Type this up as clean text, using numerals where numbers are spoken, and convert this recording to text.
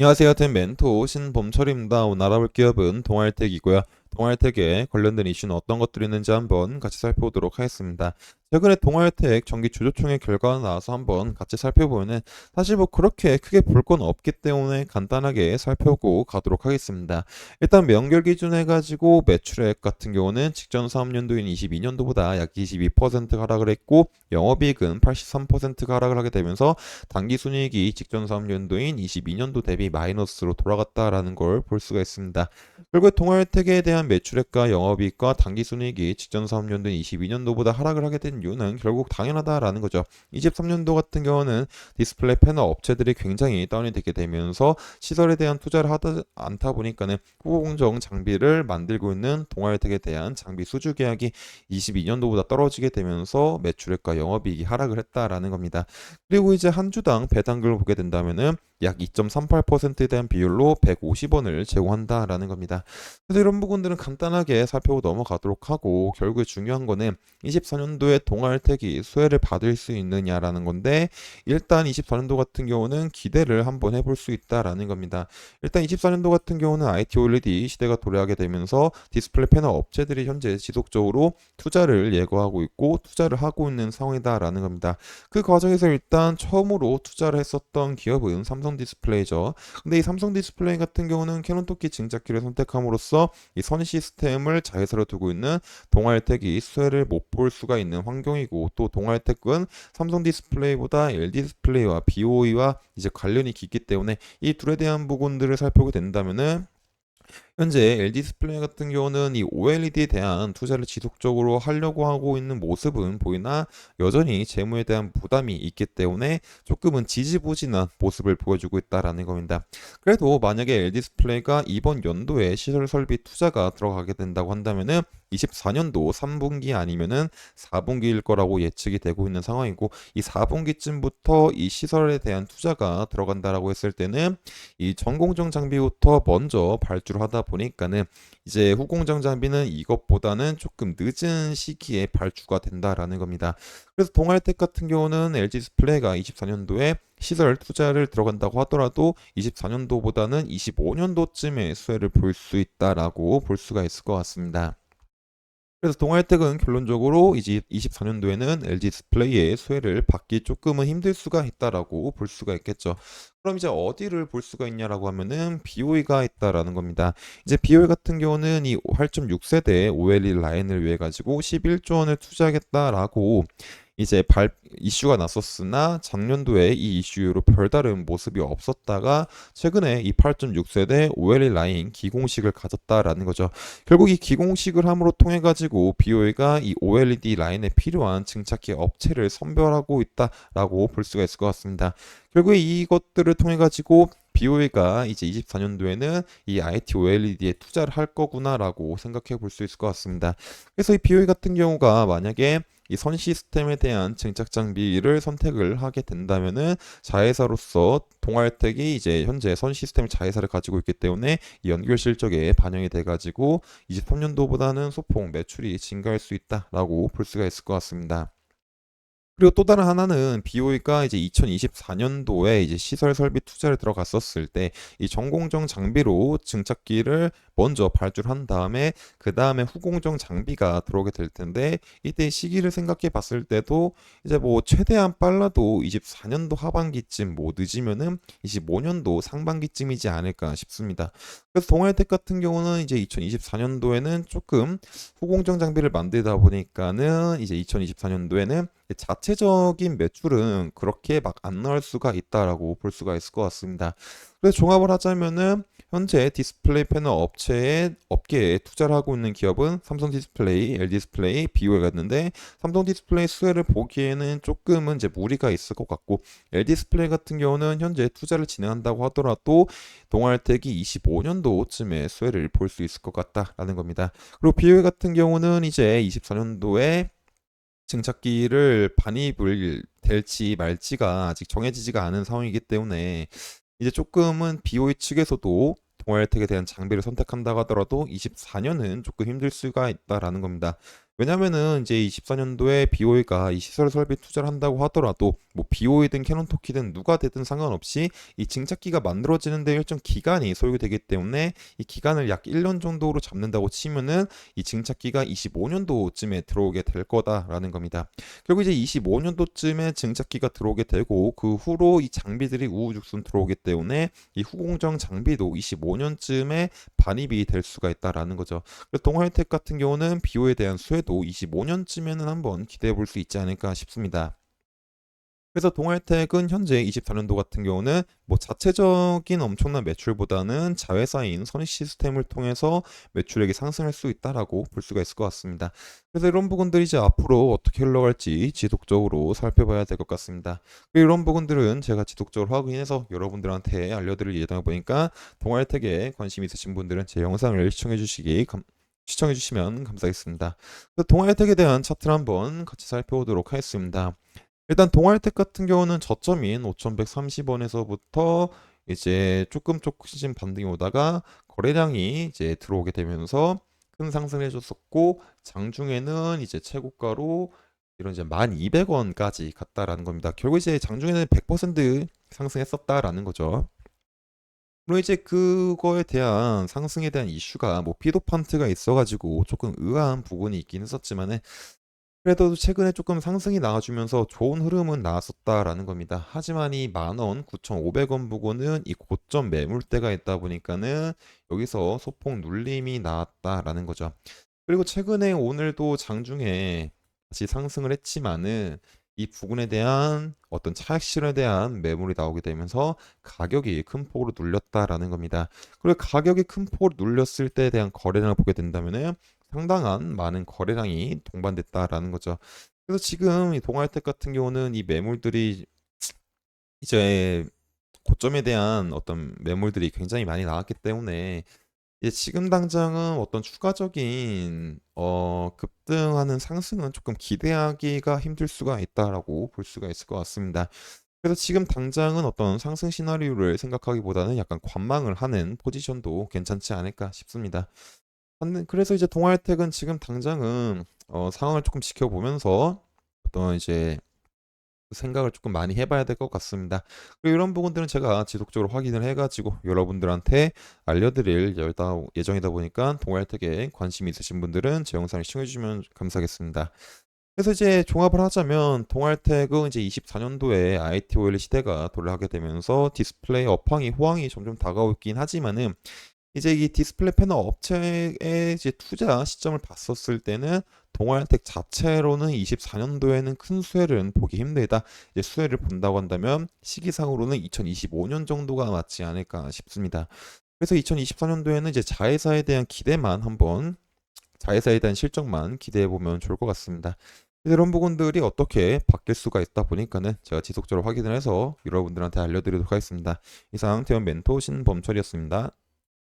안녕하세요. 된 멘토 신범철입니다. 오늘 알아볼 기업은 동아일텍이고요. 동아일텍에 관련된 이슈는 어떤 것들이 있는지 한번 같이 살펴보도록 하겠습니다. 최근에 동아일텍 정기 주주총회 결과가 나와서 한번 같이 살펴보면은 사실 뭐 그렇게 크게 볼 건 없기 때문에 간단하게 살펴보고 가도록 하겠습니다. 일단 명결 기준 해가지고 매출액 같은 경우는 직전 사업년도인 22년도보다 약 22% 하락을 했고 영업이익은 83%가 하락을 하게 되면서 당기순이익이 직전 사업년도인 22년도 대비 마이너스로 돌아갔다라는 걸 볼 수가 있습니다. 결국 동아일텍에 대한 매출액과 영업이익과 당기순이익이 직전 사업년도인 22년도보다 하락을 하게 된 이유는 결국 당연하다라는 거죠. 23년도 같은 경우는 디스플레이 패널 업체들이 굉장히 다운이 되게 되면서 시설에 대한 투자를 하지 않다 보니까는 후공정 장비를 만들고 있는 동아일텍에 대한 장비 수주 계약이 22년도보다 떨어지게 되면서 매출액과 영업이익이 하락을 했다라는 겁니다. 그리고 이제 한 주당 배당금을 보게 된다면은 약 2.38%에 대한 비율로 150원을 제공한다라는 겁니다. 그래서 이런 부분들은 간단하게 살펴보고 넘어가도록 하고 결국에 중요한 거는 24년도에 동아일텍이 수혜를 받을 수 있느냐라는 건데 일단 24년도 같은 경우는 기대를 한번 해볼 수 있다라는 겁니다. 일단 24년도 같은 경우는 IT OLED 시대가 도래하게 되면서 디스플레이 패널 업체들이 현재 지속적으로 투자를 예고하고 있고 투자를 하고 있는 상황이다라는 겁니다. 그 과정에서 일단 처음으로 투자를 했었던 기업은 삼성 디스플레이죠. 근데 이 삼성 디스플레이 같은 경우는 캐논 토키 증자기를 선택함으로써 이 선 시스템을 자회사로 두고 있는 동아일텍이 수혜를 못 볼 수가 있는 환경이고 또 동아일텍은 삼성 디스플레이보다 LG 디스플레이와 BOE와 이제 관련이 깊기 때문에 이 둘에 대한 부분들을 살펴보게 된다면은 현재 LG 디스플레이 같은 경우는 이 OLED에 대한 투자를 지속적으로 하려고 하고 있는 모습은 보이나 여전히 재무에 대한 부담이 있기 때문에 조금은 지지부진한 모습을 보여주고 있다라는 겁니다. 그래도 만약에 LG 디스플레이가 이번 연도에 시설 설비 투자가 들어가게 된다고 한다면은 24년도 3분기 아니면은 4분기일 거라고 예측이 되고 있는 상황이고 이 4분기쯤부터 이 시설에 대한 투자가 들어간다라고 했을 때는 이 전공정 장비부터 먼저 발주를 하다 보니까는 이제 후공정 장비는 이것보다는 조금 늦은 시기에 발주가 된다라는 겁니다. 그래서 동아일텍 같은 경우는 LG 디스플레이가 24년도에 시설 투자를 들어간다고 하더라도 24년도보다는 25년도쯤에 수혜를 볼 수 있다라고 볼 수가 있을 것 같습니다. 그래서 동아일텍은 결론적으로 이제 24년도에는 LG 디스플레이의 수혜를 받기 조금은 힘들 수가 있다라고 볼 수가 있겠죠. 그럼 이제 어디를 볼 수가 있냐라고 하면은 BOE가 있다라는 겁니다. 이제 BOE 같은 경우는 이 8.6세대 OLED 라인을 위해 가지고 11조 원을 투자하겠다라고 이제 이슈가 났었으나 작년도에 이 이슈로 별다른 모습이 없었다가 최근에 이 8.6세대 OLED 라인 기공식을 가졌다라는 거죠. 결국 이 기공식을 함으로 통해 가지고 BOE가 이 OLED 라인에 필요한 증착기 업체를 선별하고 있다라고 볼 수가 있을 것 같습니다. 결국에 이것들을 통해 가지고 BOE가 이제 24년도에는 이 IT OLED에 투자를 할 거구나라고 생각해 볼 수 있을 것 같습니다. 그래서 이 BOE 같은 경우가 만약에 이 선 시스템에 대한 증착 장비를 선택을 하게 된다면은 자회사로서 동아일텍이 이제 현재 선 시스템 자회사를 가지고 있기 때문에 이 연결 실적에 반영이 돼 가지고 23년도보다는 소폭 매출이 증가할 수 있다라고 볼 수가 있을 것 같습니다. 그리고 또 다른 하나는 BOE가 이제 2024년도에 이제 시설 설비 투자를 들어갔었을 때 이 전공정 장비로 증착기를 먼저 발주를 한 다음에 그 다음에 후공정 장비가 들어오게 될 텐데 이때 시기를 생각해 봤을 때도 이제 뭐 최대한 빨라도 24년도 하반기쯤 뭐 늦으면은 25년도 상반기쯤이지 않을까 싶습니다. 그래서 동아일텍 같은 경우는 이제 2024년도에는 조금 후공정 장비를 만들다 보니까는 이제 2024년도에는 자체적인 매출은 그렇게 막 안 나올 수가 있다라고 볼 수가 있을 것 같습니다. 그래서 종합을 하자면은 현재 디스플레이 패널 업계에 투자를 하고 있는 기업은 삼성 디스플레이, LG 디스플레이, BOE가 있는데 삼성 디스플레이 수혜를 보기에는 조금은 이제 무리가 있을 것 같고 LG 디스플레이 같은 경우는 현재 투자를 진행한다고 하더라도 동아일텍이 25년도쯤에 수혜를 볼 수 있을 것 같다라는 겁니다. 그리고 BOE 같은 경우는 이제 24년도에 증착기를 반입을 될지 말지가 아직 정해지지가 않은 상황이기 때문에 이제 조금은 BOE 측에서도 동아일텍에 대한 장비를 선택한다고 하더라도 24년은 조금 힘들 수가 있다라는 겁니다. 왜냐면은 이제 24년도에 BOE가 이 시설 설비 투자를 한다고 하더라도 뭐 BOE든 캐논토키든 누가 되든 상관없이 이 증착기가 만들어지는 데 일정 기간이 소요되기 때문에 이 기간을 약 1년 정도로 잡는다고 치면은 이 증착기가 25년도쯤에 들어오게 될 거다라는 겁니다. 결국 이제 25년도쯤에 증착기가 들어오게 되고 그 후로 이 장비들이 우후죽순 들어오기 때문에 이 후공정 장비도 25년쯤에 반입이 될 수가 있다라는 거죠. 그래서 동화혜택 같은 경우는 비호에 대한 수혜도 25년쯤에는 한번 기대해 볼 수 있지 않을까 싶습니다. 그래서 동아일텍은 현재 24년도 같은 경우는 뭐 자체적인 엄청난 매출보다는 자회사인 선익 시스템을 통해서 매출액이 상승할 수 있다라고 볼 수가 있을 것 같습니다. 그래서 이런 부분들이 이제 앞으로 어떻게 흘러갈지 지속적으로 살펴봐야 될 것 같습니다. 그리고 이런 부분들은 제가 지속적으로 확인해서 여러분들한테 알려드릴 예정이다 보니까 동아일텍에 관심 있으신 분들은 제 영상을 시청해 주시면 감사하겠습니다. 동아일텍에 대한 차트를 한번 같이 살펴보도록 하겠습니다. 일단 동아일텍 같은 경우는 저점인 5,130원에서부터 이제 조금씩 반등이 오다가 거래량이 이제 들어오게 되면서 큰 상승을 해줬었고 장중에는 이제 최고가로 이런 이제 1,200원까지 갔다라는 겁니다. 결국 이제 장중에는 100% 상승했었다라는 거죠. 물론 이제 그거에 대한 상승에 대한 이슈가 뭐 피도판트가 있어가지고 조금 의아한 부분이 있긴 했었지만은 그래도 최근에 조금 상승이 나와주면서 좋은 흐름은 나왔었다라는 겁니다. 하지만 이 만원 9,500원 부근은 이 고점 매물대가 있다 보니까는 여기서 소폭 눌림이 나왔다라는 거죠. 그리고 최근에 오늘도 장중에 다시 상승을 했지만은 이 부분에 대한 어떤 차익 실현에 대한 매물이 나오게 되면서 가격이 큰 폭으로 눌렸다라는 겁니다. 그리고 가격이 큰 폭으로 눌렸을 때에 대한 거래량을 보게 된다면은 상당한 많은 거래량이 동반됐다라는 거죠. 그래서 지금 이 동아일텍 같은 경우는 이 매물들이 이제 고점에 대한 어떤 매물들이 굉장히 많이 나왔기 때문에 이제 지금 당장은 어떤 추가적인 급등하는 상승은 조금 기대하기가 힘들 수가 있다라고 볼 수가 있을 것 같습니다. 그래서 지금 당장은 어떤 상승 시나리오를 생각하기보다는 약간 관망을 하는 포지션도 괜찮지 않을까 싶습니다. 그래서 이제 동아일텍은 지금 당장은 상황을 조금 지켜보면서 어떤 이제 생각을 조금 많이 해봐야 될 것 같습니다. 그리고 이런 부분들은 제가 지속적으로 확인을 해가지고 여러분들한테 알려드릴 예정이다 보니까 동아일텍에 관심 있으신 분들은 제 영상을 시청해주시면 감사하겠습니다. 그래서 이제 종합을 하자면 동아일텍은 이제 24년도에 IT 오일 시대가 돌아가게 되면서 디스플레이 업황이 호황이 점점 다가오긴 하지만은 이제 이 디스플레이 패널 업체의 이제 투자 시점을 봤었을 때는 동아일텍 자체로는 24년도에는 큰 수혜를 보기 힘들다. 이제 수혜를 본다고 한다면 시기상으로는 2025년 정도가 맞지 않을까 싶습니다. 그래서 2024년도에는 이제 자회사에 대한 실적만 기대해 보면 좋을 것 같습니다. 이런 부분들이 어떻게 바뀔 수가 있다 보니까는 제가 지속적으로 확인을 해서 여러분들한테 알려드리도록 하겠습니다. 이상 대원 멘토 신범철이었습니다.